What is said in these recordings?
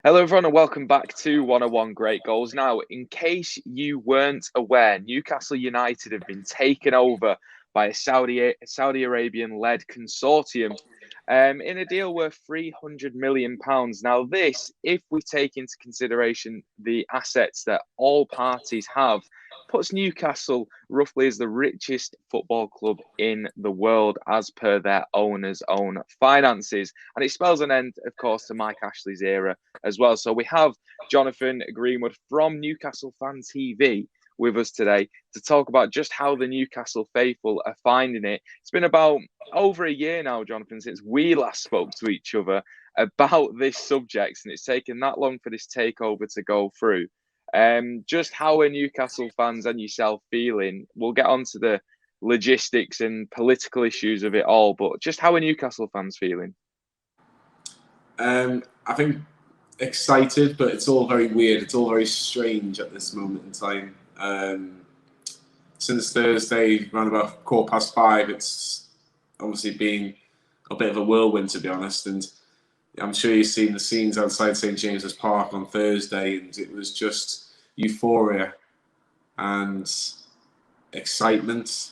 Hello, everyone, and welcome back to 101 Great Goals. Now, in case you weren't aware, Newcastle United have been taken over by a Saudi Arabian-led consortium in a deal worth £300 million. Now, this, if we take into consideration the assets that all parties have, puts Newcastle roughly as the richest football club in the world as per their owners' own finances. And it spells an end, of course, to Mike Ashley's era as well. So we have Jonathan Greenwood from Newcastle Fan TV with us today to talk about just how the Newcastle faithful are finding it. It's been about over a year now, Jonathan, since we last spoke to each other about this subject, and it's taken that long for this takeover to go through. Just how are Newcastle fans and yourself feeling? We'll get on to the logistics and political issues of it all, but just how are Newcastle fans feeling? I think excited, but it's all very weird. It's all very strange at this moment in time. Since Thursday, around about 5:15, it's obviously been a bit of a whirlwind, to be honest. And I'm sure you've seen the scenes outside St James's Park on Thursday, and it was just euphoria and excitement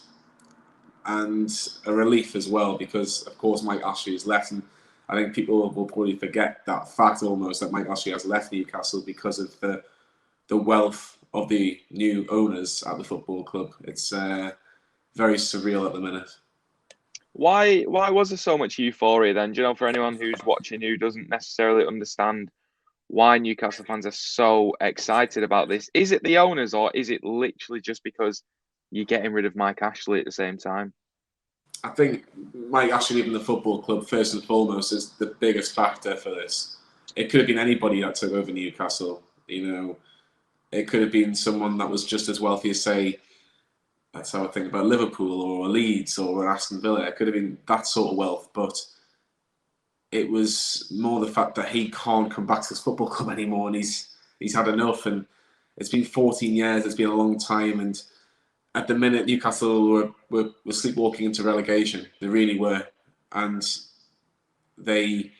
and a relief as well, because of course Mike Ashley has left, and I think people will probably forget that fact almost, that Mike Ashley has left Newcastle because of the wealth of the new owners at the football club. It's very surreal at the minute. Why was there so much euphoria then? Do you know, for anyone who's watching who doesn't necessarily understand why Newcastle fans are so excited about this? Is it the owners, or is it literally just because you're getting rid of Mike Ashley at the same time? I think Mike Ashley leaving the football club, first and foremost, is the biggest factor for this. It could have been anybody that took over Newcastle. You know, it could have been someone that was just as wealthy as, say, that's how I think about Liverpool or Leeds or Aston Villa. It could have been that sort of wealth, but it was more the fact that he can't come back to his football club anymore, and he's had enough. And it's been 14 years. It's been a long time, and at the minute, Newcastle were sleepwalking into relegation. They really were. And they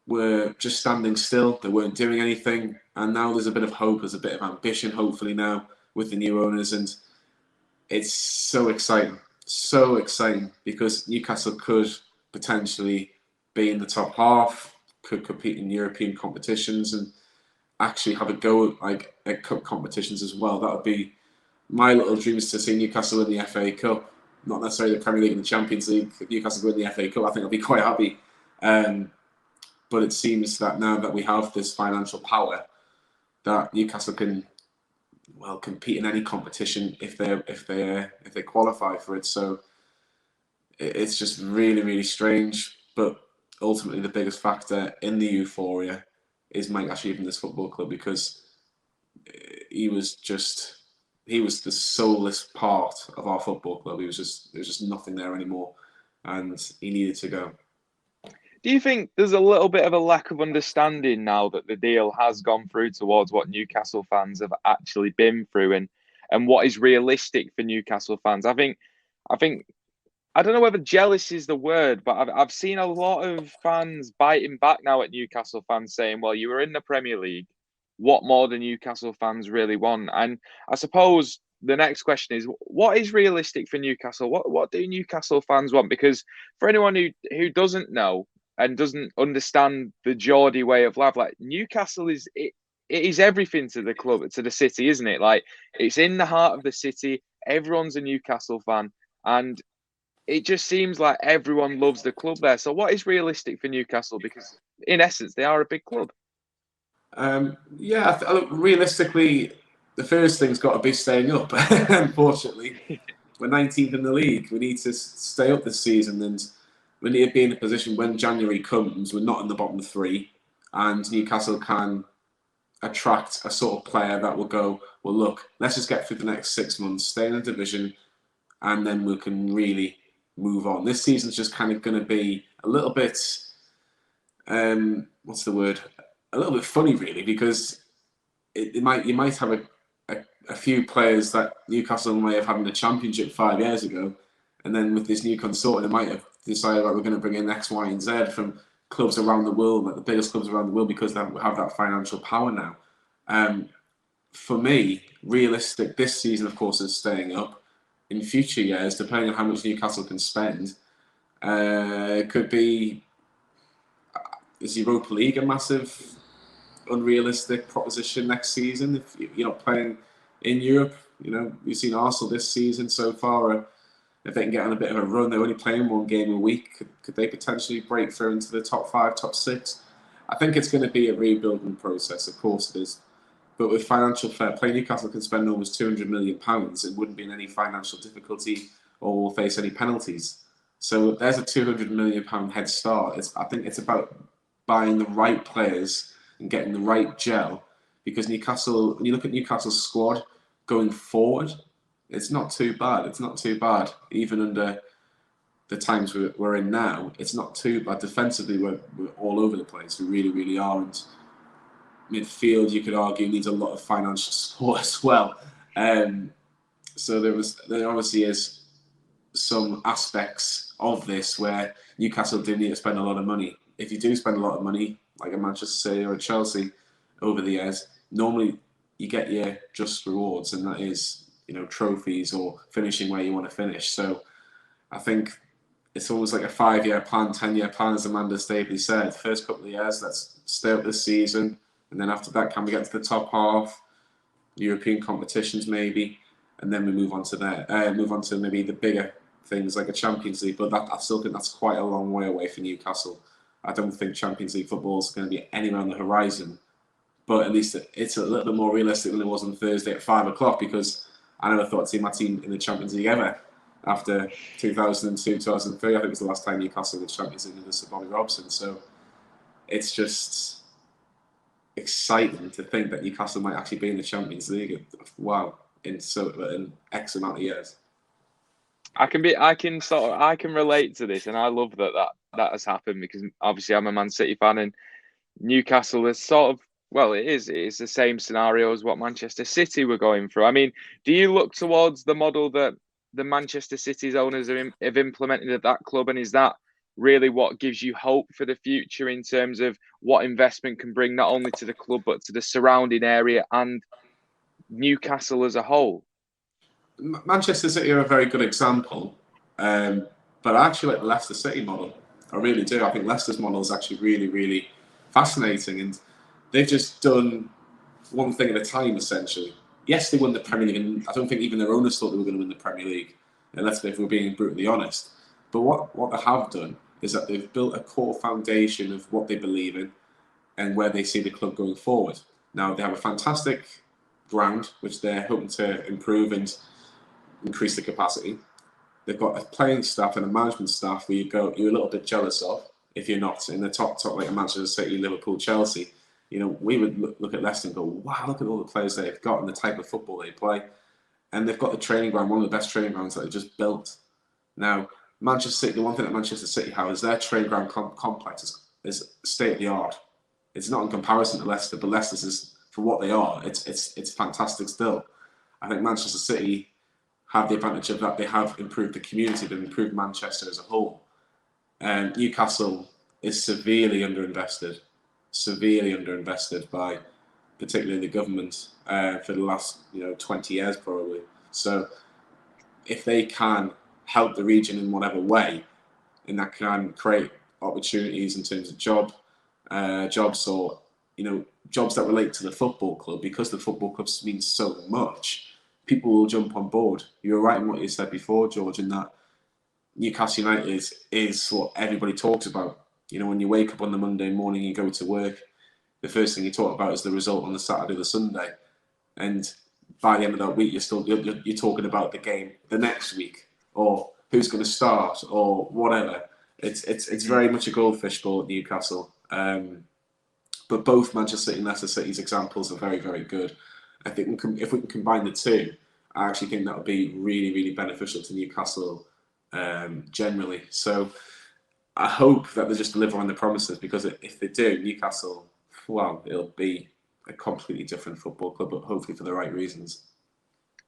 were just standing still. They weren't doing anything. And now there's a bit of hope. There's a bit of ambition, hopefully, now with the new owners. And it's so exciting. So exciting, because Newcastle could potentially be in the top half, could compete in European competitions, and actually have a go at cup competitions as well. That would be my little dream, is to see Newcastle win the FA Cup, not necessarily the Premier League and the Champions League. If Newcastle win the FA Cup, I think I'll be quite happy. But it seems that now that we have this financial power, that Newcastle can, well, compete in any competition if they qualify for it. So it's just really, really strange. But ultimately, the biggest factor in the euphoria is Mike Ashley leaving this football club, because he was the soulless part of our football club. There was just nothing there anymore, and he needed to go. Do you think there's a little bit of a lack of understanding now that the deal has gone through towards what Newcastle fans have actually been through, and what is realistic for Newcastle fans? I think I don't know whether jealous is the word, but I've seen a lot of fans biting back now at Newcastle fans, saying, well, you were in the Premier League. What more do Newcastle fans really want? And I suppose the next question is, what is realistic for Newcastle? What do Newcastle fans want? Because for anyone who doesn't know and doesn't understand the Geordie way of life, like, Newcastle it is everything to the club, to the city, isn't it? Like, it's in the heart of the city. Everyone's a Newcastle fan, and it just seems like everyone loves the club there. So what is realistic for Newcastle? Because in essence, they are a big club. Look, realistically, the first thing's got to be staying up. Unfortunately, we're 19th in the league. We need to stay up this season, and we need to be in a position when January comes, we're not in the bottom three, and Newcastle can attract a sort of player that will go, well, look, let's just get through the next 6 months, stay in the division, and then we can really move on. This season's just kind of going to be a little bit, what's the word? A little bit funny, really, because you might have a few players that Newcastle may have had in the Championship 5 years ago, and then with this new consortium, they might have decided, like, we're going to bring in X, Y, and Z from clubs around the world, like the biggest clubs around the world, because they have that financial power now. For me, realistic this season, of course, is staying up. In future years, depending on how much Newcastle can spend, could be, is Europa League a massive unrealistic proposition next season if you're not playing in Europe? We've seen Arsenal this season so far. If they can get on a bit of a run, they're only playing one game a week. Could they potentially break through into the top 5, top 6? I think it's going to be a rebuilding process, of course it is. But with financial fair play, Newcastle can spend almost £200 million. It wouldn't be in any financial difficulty or will face any penalties. So there's a £200 million head start. I think it's about buying the right players and getting the right gel. Because Newcastle, when you look at Newcastle's squad going forward, it's not too bad. It's not too bad. Even under the times we're in now, it's not too bad. Defensively, we're all over the place. We really, really are. And midfield, you could argue, needs a lot of financial support as well. So there obviously is some aspects of this where Newcastle do need to spend a lot of money. If you do spend a lot of money, like a Manchester City or a Chelsea over the years, normally you get your just rewards, and that is, trophies or finishing where you want to finish. So I think it's almost like a 5-year plan, 10-year plan, as Amanda Staveley said. First couple of years, let's stay up this season. And then after that, can we get to the top half, European competitions maybe, and then we move on to maybe the bigger things like a Champions League. But I still think that's quite a long way away for Newcastle. I don't think Champions League football is going to be anywhere on the horizon. But at least it's a little bit more realistic than it was on Thursday at 5 o'clock, because I never thought I'd see my team in the Champions League ever. After 2002, 2003, I think it was the last time Newcastle were Champions League under Sir Bobby Robson. So it's just exciting to think that Newcastle might actually be in the Champions League. Wow, in X amount of years. I can relate to this, and I love that has happened, because obviously I'm a Man City fan, and Newcastle is it's the same scenario as what Manchester City were going through. I mean, do you look towards the model that the Manchester City's owners have implemented at that club, and is that really what gives you hope for the future in terms of what investment can bring not only to the club but to the surrounding area and Newcastle as a whole? Manchester City are a very good example, but I actually like the Leicester City model. I really do. I think Leicester's model is actually really, really fascinating, and they've just done one thing at a time, essentially. Yes, they won the Premier League, and I don't think even their owners thought they were going to win the Premier League, unless if we're being brutally honest. But what they have done is that they've built a core foundation of what they believe in and where they see the club going forward. Now, they have a fantastic ground, which they're hoping to improve and increase the capacity. They've got a playing staff and a management staff where you're a little bit jealous of if you're not in the top like a Manchester City, Liverpool, Chelsea. We would look at Leicester and go, wow, look at all the players they've got and the type of football they play. And they've got the training ground, one of the best training grounds that they've just built. Now, Manchester City, the one thing that Manchester City have is their training ground complex is state of the art. It's not in comparison to Leicester, but Leicester's is, for what they are, it's fantastic still. I think Manchester City have the advantage of that. They have improved the community, they've improved Manchester as a whole. Newcastle is severely underinvested by particularly the government for the last 20 years probably. So if they can help the region in whatever way, and that can create opportunities in terms of jobs or jobs that relate to the football club, because the football club means so much, people will jump on board. You're right in what you said before, George, in that Newcastle United is what everybody talks about. When you wake up on the Monday morning, you go to work, the first thing you talk about is the result on the Saturday or the Sunday, and by the end of that week, you're talking about the game the next week, or who's going to start, or whatever. It's very much a goldfish bowl at Newcastle. But both Manchester City and Leicester City's examples are very, very good. I think if we can combine the two, I actually think that would be really, really beneficial to Newcastle generally. So I hope that they just deliver on the promises, because if they do, Newcastle, well, it'll be a completely different football club, but hopefully for the right reasons.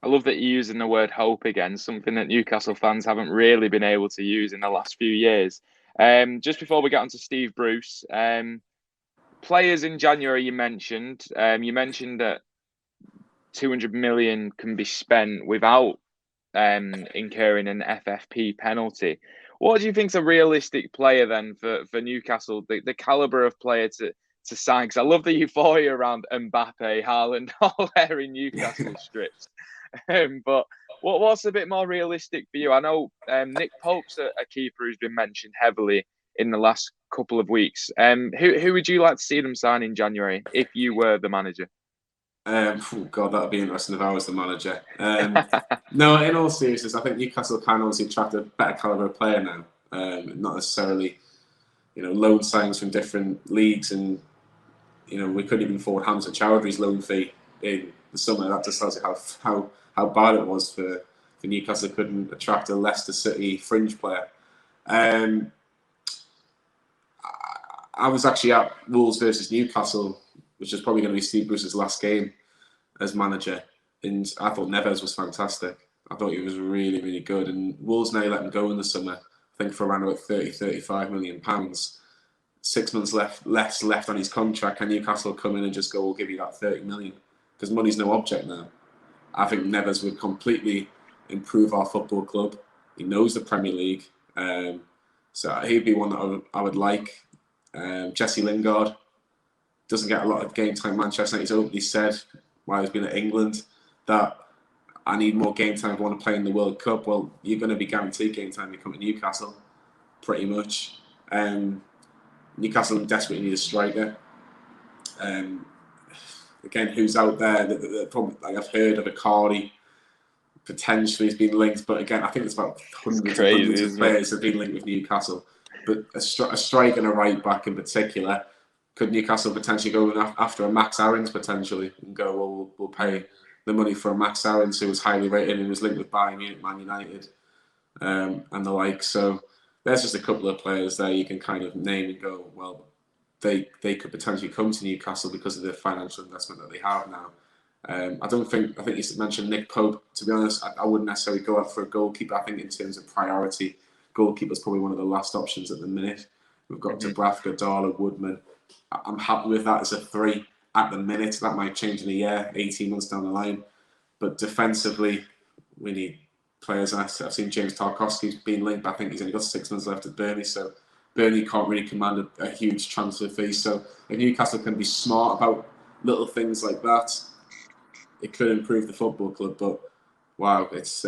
I love that you're using the word hope again, something that Newcastle fans haven't really been able to use in the last few years. Just before we get on to Steve Bruce, players in January you mentioned that 200 million can be spent without incurring an FFP penalty. What do you think is a realistic player then for Newcastle, the calibre of player to sign? Because I love the euphoria around Mbappe, Haaland, all wearing Newcastle strips. But what's a bit more realistic for you? I know Nick Pope's a keeper who's been mentioned heavily in the last couple of weeks. Who would you like to see them sign in January if you were the manager? Oh God, that would be interesting if I was the manager. No, in all seriousness, I think Newcastle can obviously attract a better calibre of player now. Not necessarily, loan signings from different leagues, and we couldn't even afford Hamza Chowdhury's loan fee in the summer. That just tells you how bad it was for Newcastle. Couldn't attract a Leicester City fringe player. I was actually at Wolves versus Newcastle, which is probably going to be Steve Bruce's last game as manager, and I thought Neves was fantastic. I thought he was really, really good, and Wolves now let him go in the summer, I think for around about 35 million pounds. 6 months less left on his contract, and Newcastle come in and just go, we'll give you that 30 million, because money's no object now. I think Neves would completely improve our football club. He knows the Premier League, so he'd be one that I would like. Jesse Lingard doesn't get a lot of game time. Manchester United openly said while he's been at England that I need more game time if I want to play in the World Cup. Well, you're going to be guaranteed game time if you come to Newcastle, pretty much. Newcastle desperately need a striker. Again, who's out there? Probably, like I've heard of Icardi potentially has been linked, but again, I think it's about hundreds of players have been linked with Newcastle. But a striker and a right back in particular. Could Newcastle potentially go after a Max Aarons potentially and go, well, we'll pay the money for a Max Aarons who was highly rated and was linked with Bayern Munich, Man United, and the like. So there's just a couple of players there you can kind of name and go, well, they could potentially come to Newcastle because of the financial investment that they have now. I think you mentioned Nick Pope. To be honest, I wouldn't necessarily go out for a goalkeeper. I think in terms of priority, goalkeeper's probably one of the last options at the minute. We've got Dubravka, Darla, Woodman. I'm happy with that as a 3 at the minute. That might change in a year, 18 months down the line. But defensively, we need players. I've seen James Tarkowski's been linked, but I think he's only got 6 months left at Burnley. So Burnley can't really command a huge transfer fee. So if Newcastle can be smart about little things like that, it could improve the football club. But wow, it's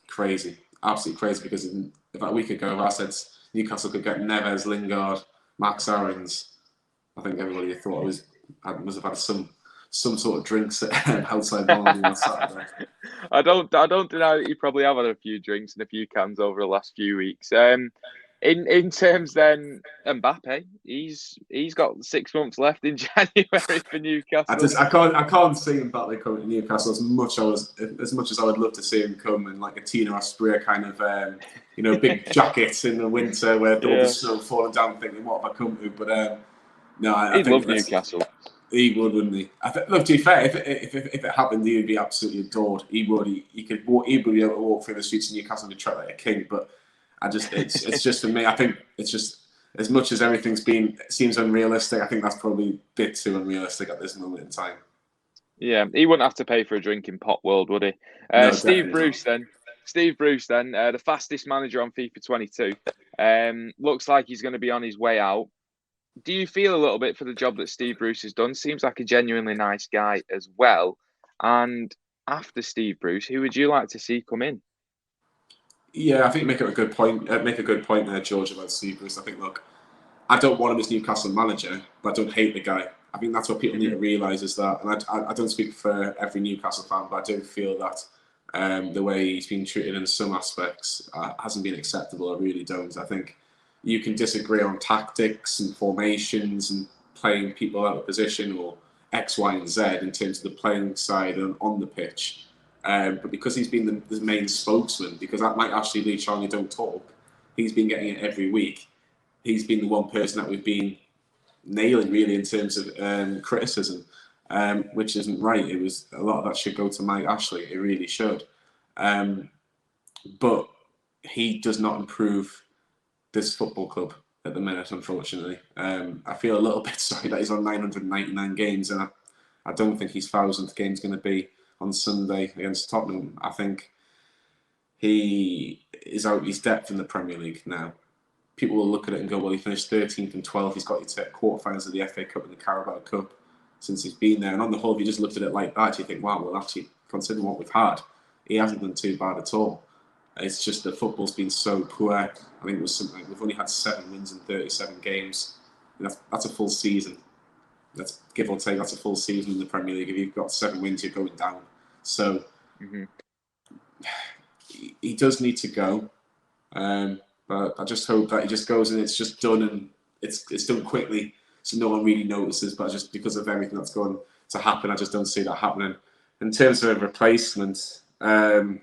crazy. Absolutely crazy, because about a week ago, I said Newcastle could get Neves, Lingard, Max Aarons. I think everybody thought I must have had some sort of drinks outside London on Saturday. I don't deny that you probably have had a few drinks and a few cans over the last few weeks. In terms then, Mbappe, he's got 6 months left in January for Newcastle. I can't see Mbappe coming to Newcastle as much as I would love to see him come in like a Tino Asprilla kind of big jackets in the winter where all the snow falling down, thinking what have I come to? But no, I think Newcastle. He would, wouldn't he? Look, to be fair, if it happened, he would be absolutely adored. He would. He would be able to walk through the streets of Newcastle and be treated like a king. But it's just for me. I think it's just, as much as everything's seems unrealistic, I think that's probably a bit too unrealistic at this moment in time. Yeah, he wouldn't have to pay for a drink in Pop World, would he? No, Steve Bruce then, the fastest manager on FIFA 22. Looks like he's going to be on his way out. Do you feel a little bit for the job that Steve Bruce has done? Seems like a genuinely nice guy as well. And after Steve Bruce, who would you like to see come in? Yeah, I think make a good point there, George, about Steve Bruce. I think, look, I don't want him as Newcastle manager, but I don't hate the guy. I think that's what people need to realise is that, and I don't speak for every Newcastle fan, but I do feel that the way he's been treated in some aspects hasn't been acceptable. I really don't. I think you can disagree on tactics and formations and playing people out of position or X, Y, and Z in terms of the playing side and on the pitch. But because he's been the main spokesman, because that might actually be Charlie Don't Talk, he's been getting it every week. He's been the one person that we've been nailing really in terms of criticism, which isn't right. It was a lot of that should go to Mike Ashley. It really should. But he does not improve this football club at the minute, unfortunately. I feel a little bit sorry that he's on 999 games, and I don't think his 1,000th game is going to be on Sunday against Tottenham. I think he is out of his depth in the Premier League now. People will look at it and go, well, he finished 13th and 12th. He's got to quarterfinals of the FA Cup and the Carabao Cup since he's been there. And on the whole, if you just looked at it like that, you think, wow, well, actually, considering what we've had, he hasn't done too bad at all. It's just that football's been so poor. I think it was something, we've only had 7 wins in 37 games. That's a full season. That's give or take, that's a full season in the Premier League. If you've got 7 wins, you're going down. So he does need to go. But I just hope that he just goes and it's just done, and it's done quickly, so no one really notices. But just because of everything that's going to happen, I just don't see that happening. In terms of a replacement, a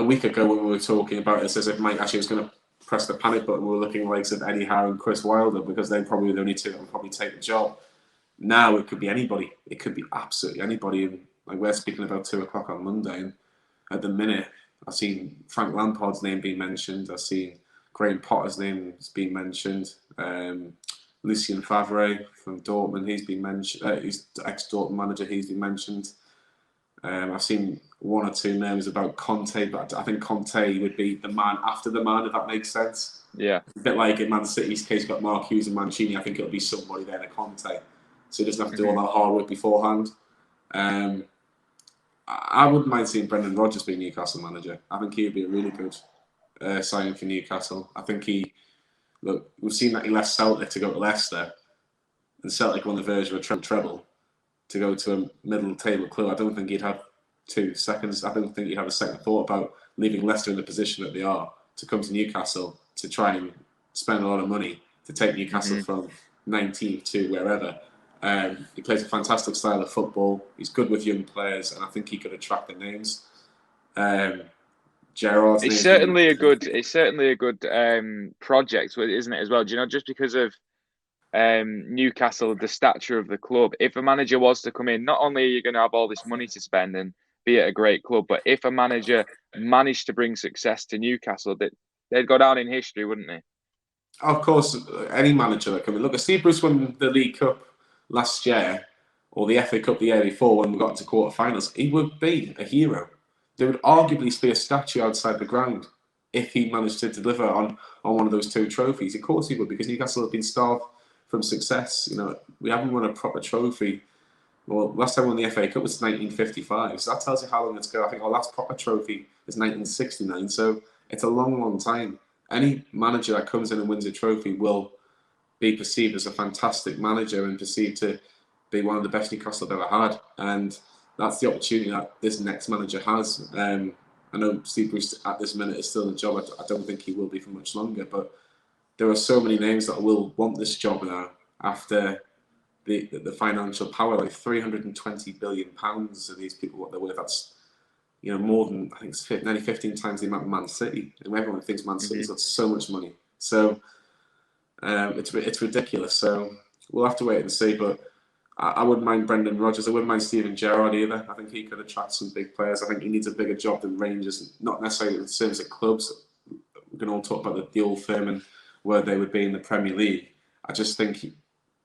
week ago when we were talking about it, as if Mike actually was going to press the panic button, we were looking like of Eddie Howe and Chris Wilder, because they're probably the only two that would probably take the job. Now it could be anybody. It could be absolutely anybody. And like, we're speaking about 2 o'clock on Monday, and at the minute, I've seen Frank Lampard's name being mentioned. I've seen Graham Potter's name being mentioned. Lucien Favre from Dortmund, he's been mentioned. He's the ex-Dortmund manager. He's been mentioned. I've seen 1 or 2 names about Conte, but I think Conte would be the man after the man, if that makes sense. Yeah. A bit like in Man City's case, got Mark Hughes and Mancini. I think it'll be somebody there, a Conte. So he doesn't have to do all that hard work beforehand. I wouldn't mind seeing Brendan Rodgers be Newcastle manager. I think he would be a really good signing for Newcastle. I think we've seen that he left Celtic to go to Leicester, and Celtic on the verge of a treble to go to a middle table club. I don't think he'd have 2 seconds. I don't think he'd have a second thought about leaving Leicester in the position that they are to come to Newcastle to try and spend a lot of money to take Newcastle from 19th to wherever. He plays a fantastic style of football. He's good with young players, and I think he could attract the names. Gerrard's it's certainly a good project, isn't it, as well? Do you know, just because of Newcastle, the stature of the club, if a manager was to come in, not only are you going to have all this money to spend and be at a great club, but if a manager managed to bring success to Newcastle, they'd go down in history, wouldn't they? Of course, any manager that comes in. Look, Steve Bruce won the League Cup last year, or the FA Cup the year before when we got into quarterfinals. He would be a hero. There would arguably be a statue outside the ground if he managed to deliver on one of those 2 trophies. Of course he would, because Newcastle have been starved from success. You know, we haven't won a proper trophy. Well, last time we won the FA Cup was 1955. So that tells you how long it's ago. I think our last proper trophy is 1969. So it's a long, long time. Any manager that comes in and wins a trophy will be perceived as a fantastic manager and perceived to be one of the best Newcastle have ever had. And that's the opportunity that this next manager has. I know Steve Bruce at this minute is still in the job. I don't think he will be for much longer, but there are so many names that will want this job now after the financial power, like £320 billion of these people, what they're worth. That's, you know, more than, I think it's nearly 15 times the amount of Man City. And everyone thinks Man City's got so much money. So it's ridiculous. So we'll have to wait and see. But I wouldn't mind Brendan Rodgers. I wouldn't mind Steven Gerrard either. I think he could attract some big players. I think he needs a bigger job than Rangers, not necessarily in terms of clubs. We can all talk about the old firm and where they would be in the Premier League. I just think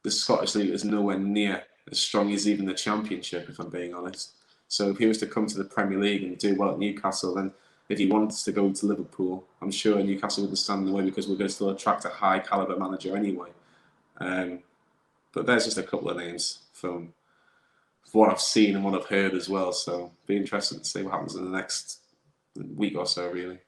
the Scottish League is nowhere near as strong as even the Championship, if I'm being honest. So if he was to come to the Premier League and do well at Newcastle, then if he wants to go to Liverpool, I'm sure Newcastle wouldn't stand in the way, because we're going to still attract a high caliber manager anyway. But there's just a couple of names from what I've seen and what I've heard as well. So be interesting to see what happens in the next week or so, really.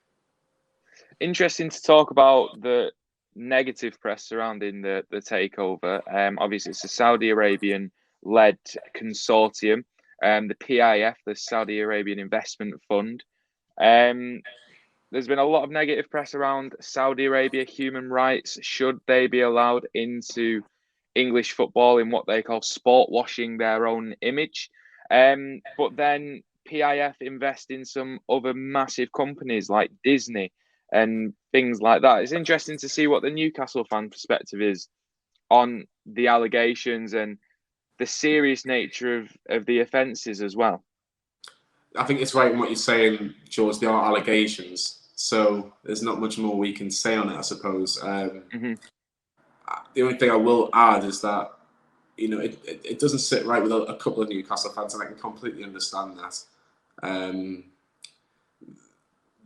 Interesting to talk about the negative press surrounding the takeover. Obviously, it's a Saudi Arabian-led consortium, the PIF, the Saudi Arabian Investment Fund. There's been a lot of negative press around Saudi Arabia human rights. Should they be allowed into English football in what they call sport washing their own image? But then PIF invest in some other massive companies like Disney and things like that. It's interesting to see what the Newcastle fan perspective is on the allegations and the serious nature of the offences as well. I think it's right in what you're saying, George. There are allegations. So there's not much more we can say on it, I suppose. Hmm. The only thing I will add is that, it doesn't sit right with a couple of Newcastle fans, and I can completely understand that. Um,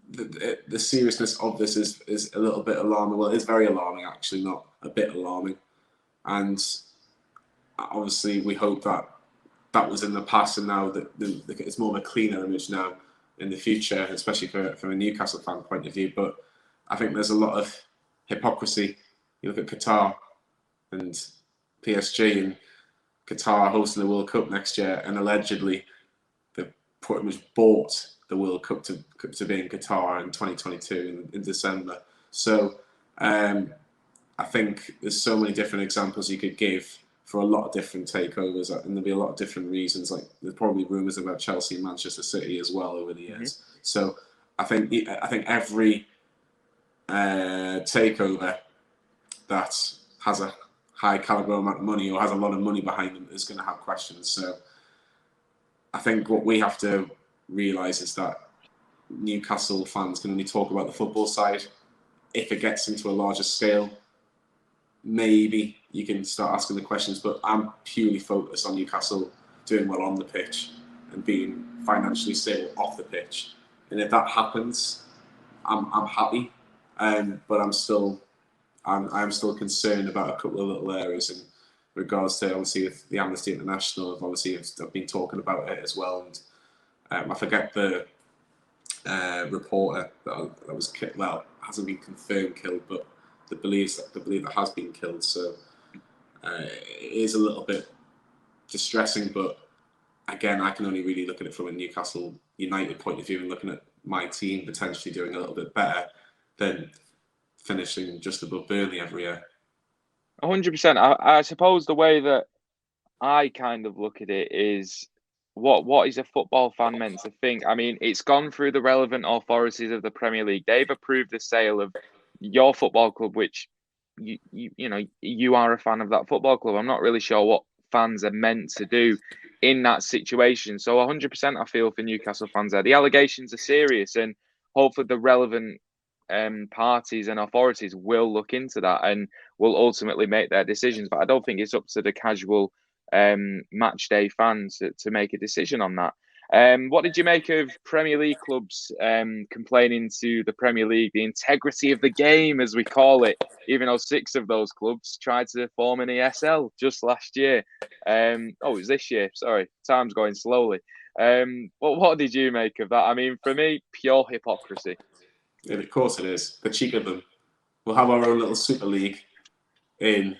the seriousness of this is a little bit alarming. Well, it's very alarming, actually, not a bit alarming. And obviously, we hope that was in the past, and now that it's more of a cleaner image now in the future, especially from a Newcastle fan point of view. But I think there's a lot of hypocrisy. You look at Qatar and PSG, and Qatar hosting the World Cup next year, and allegedly they pretty much bought the World Cup to be in Qatar in 2022 in December. So I think there's so many different examples you could give for a lot of different takeovers, and there'll be a lot of different reasons. Like there's probably rumours about Chelsea and Manchester City as well over the years. Mm-hmm. So I think every takeover that has a high caliber amount of money or has a lot of money behind them is going to have questions. So I think what we have to realise is that Newcastle fans can only talk about the football side. If it gets into a larger scale, maybe you can start asking the questions, but I'm purely focused on Newcastle doing well on the pitch and being financially stable off the pitch. And if that happens, I'm happy. But I'm still concerned about a couple of little areas in regards to, obviously, if the Amnesty International have been talking about it as well. And I forget the reporter that was killed. Well, hasn't been confirmed killed, but they believe that has been killed. So it is a little bit distressing, but again, I can only really look at it from a Newcastle United point of view, and looking at my team potentially doing a little bit better than finishing just above Burnley every year. 100%. I suppose the way that I kind of look at it is, what is a football fan meant to think? I mean, it's gone through the relevant authorities of the Premier League. They've approved the sale of your football club, which you are a fan of that football club. I'm not really sure what fans are meant to do in that situation. So 100% I feel for Newcastle fans there. The allegations are serious, and hopefully the relevant parties and authorities will look into that and will ultimately make their decisions. But I don't think it's up to the casual match day fans to make a decision on that. What did you make of Premier League clubs complaining to the Premier League, the integrity of the game, as we call it, even though 6 of those clubs tried to form an ESL just last year? It was this year. Sorry, time's going slowly. What did you make of that? I mean, for me, pure hypocrisy. Yeah, of course it is. The cheek of them. We'll have our own little Super League in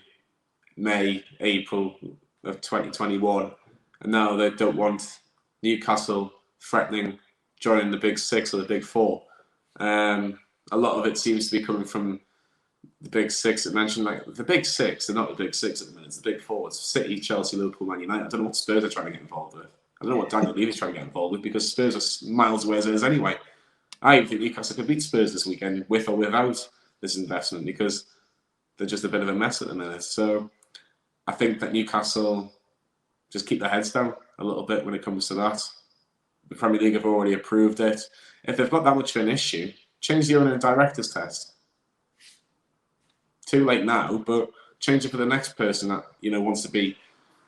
May, April of 2021, and now they don't want Newcastle threatening joining the Big Six or the Big Four. A lot of it seems to be coming from the Big Six that mentioned. Like the Big Six, they're not the Big Six at the minute. It's the Big Four. It's City, Chelsea, Liverpool, Man United. I don't know what Spurs are trying to get involved with. I don't know what Daniel Levy's trying to get involved with, because Spurs are miles away as it is anyway. I even think Newcastle could beat Spurs this weekend with or without this investment, because they're just a bit of a mess at the minute. So I think that Newcastle just keep their heads down a little bit when it comes to that. The Premier League have already approved it. If they've got that much of an issue, change the owner and directors test. Too late now, but change it for the next person that wants to be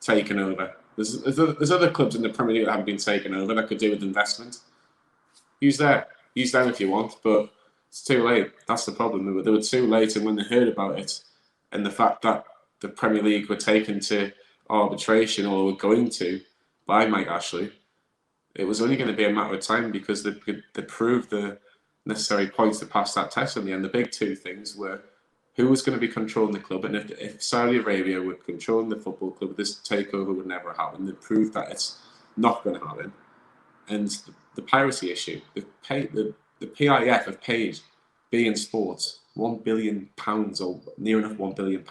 taken over. There's other clubs in the Premier League that haven't been taken over that could do with investment. Use them if you want, but it's too late. That's the problem. They were too late, and when they heard about it and the fact that the Premier League were taken to arbitration, or were going to, by Mike Ashley, it was only going to be a matter of time, because they proved the necessary points to pass that test in the end. The big 2 things were who was going to be controlling the club, and if Saudi Arabia were controlling the football club, this takeover would never happen. They proved that it's not going to happen. And the piracy issue, the PIF have paid beIN Sports £1 billion, or near enough £1 billion,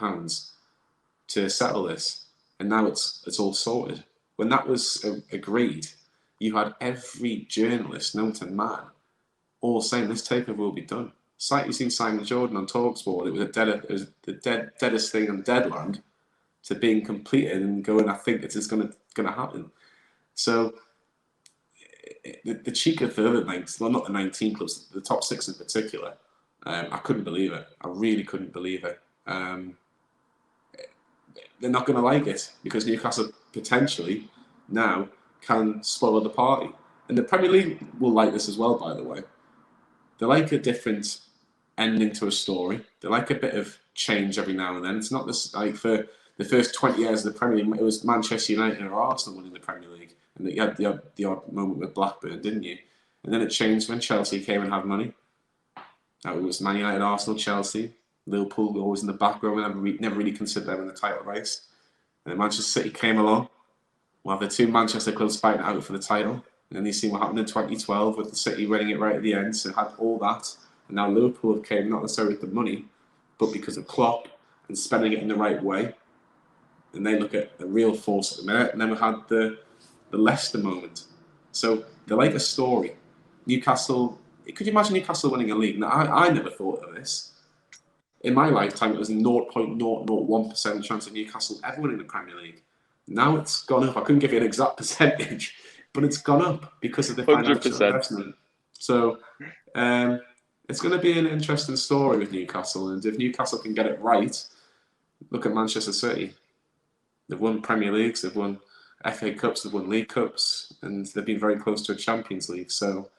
to settle this, and now it's all sorted. When that was agreed, you had every journalist known to man all saying this takeover will be done. It's like you've seen Simon Jordan on TalkSport. It was the deadest thing on Deadland to being completed and going, I think it is going to happen. So the cheek of the other 19, well, not the 19 clubs, the top 6 in particular, I couldn't believe it. I really couldn't believe it. They're not going to like it because Newcastle potentially now can spoil the party. And the Premier League will like this as well, by the way. They like a different ending to a story. They like a bit of change every now and then. It's not this, like, for the first 20 years of the Premier League, it was Manchester United or Arsenal winning the Premier League. And you had the odd moment with Blackburn, didn't you? And then it changed when Chelsea came and had money. It was Man United, Arsenal, Chelsea. Liverpool were always in the back row. We never really considered them in the title race. And then Manchester City came along. Well, the two Manchester clubs fighting out for the title. And then you see what happened in 2012 with the City winning it right at the end. So it had all that. And now Liverpool came not necessarily with the money, but because of Klopp and spending it in the right way. And they look at the real force at the minute. And then we had the Leicester moment. So they like a story. Newcastle, could you imagine Newcastle winning a league? Now, I never thought of this. In my lifetime, it was 0.001% chance of Newcastle ever winning the Premier League. Now it's gone up. I couldn't give you an exact percentage, but it's gone up because of the financial 100%. investment. So it's going to be an interesting story with Newcastle. And if Newcastle can get it right, look at Manchester City. They've won Premier Leagues, they've won FA Cups, they've won League Cups, and they've been very close to a Champions League. So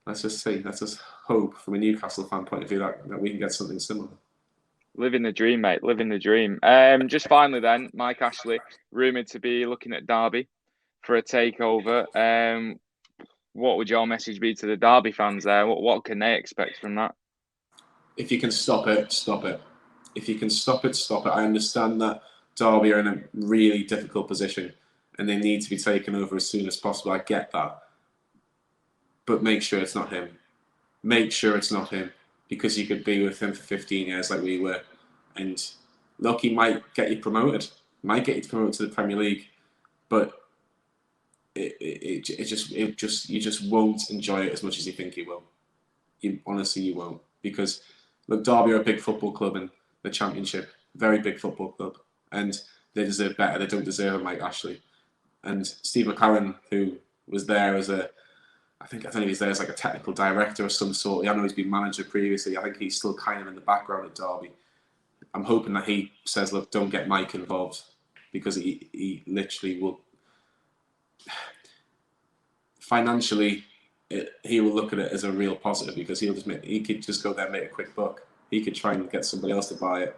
let's just see. Let's just hope, from a Newcastle fan point of view, that we can get something similar. Living the dream, mate. Living the dream. Just finally then, Mike Ashley, rumoured to be looking at Derby for a takeover. What would your message be to the Derby fans there? What can they expect from that? If you can stop it, stop it. If you can stop it, stop it. I understand that Derby are in a really difficult position and they need to be taken over as soon as possible. I get that. But make sure it's not him. Make sure it's not him, because you could be with him for 15 years like we were. And look, he might get you promoted. Might get you promoted to the Premier League. But you just won't enjoy it as much as you think you will. Honestly, you won't. Because, look, Derby are a big football club in the Championship. Very big football club. And they deserve better. They don't deserve a Mike Ashley. And Steve McLaren, who was there as I don't know if he's there as like a technical director of some sort. I know he's been manager previously. I think he's still kind of in the background at Derby. I'm hoping that he says, look, don't get Mike involved, because he literally will. Financially, he will look at it as a real positive, because he could just go there and make a quick buck. He could try and get somebody else to buy it.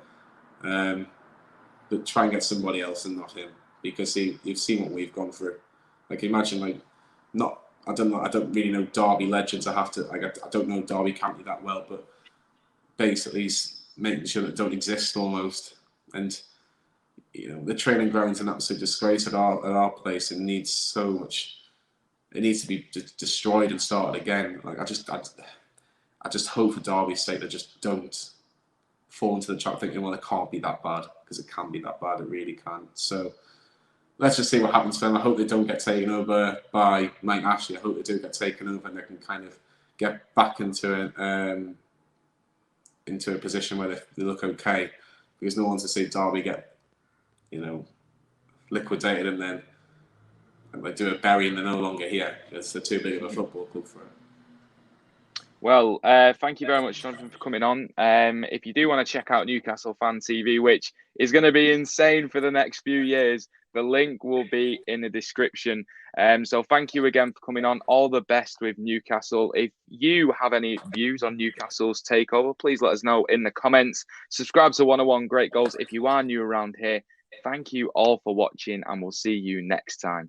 But try and get somebody else and not him, because you've seen what we've gone through. Like, imagine, like, I don't really know Derby legends. I don't know Derby County that well, but basically he's making sure that don't exist almost. And the training ground's an absolute disgrace at our place. It needs so much. It needs to be destroyed and started again. Like, I just hope for Derby's sake they just don't fall into the trap thinking, well, it can't be that bad, because it can be that bad. It really can. So let's just see what happens to them. I hope they don't get taken over by Mike Ashley. I hope they do get taken over and they can kind of get back into a position where they look okay. Because no one's to see Derby get, liquidated and then they do a bury and they're no longer here. It's too big of a football club for it. Well, thank you very much, Jonathan, for coming on. If you do want to check out Newcastle Fan TV, which is going to be insane for the next few years, the link will be in the description. So thank you again for coming on. All the best with Newcastle. If you have any views on Newcastle's takeover, please let us know in the comments. Subscribe to 101 Great Goals if you are new around here. Thank you all for watching, and we'll see you next time.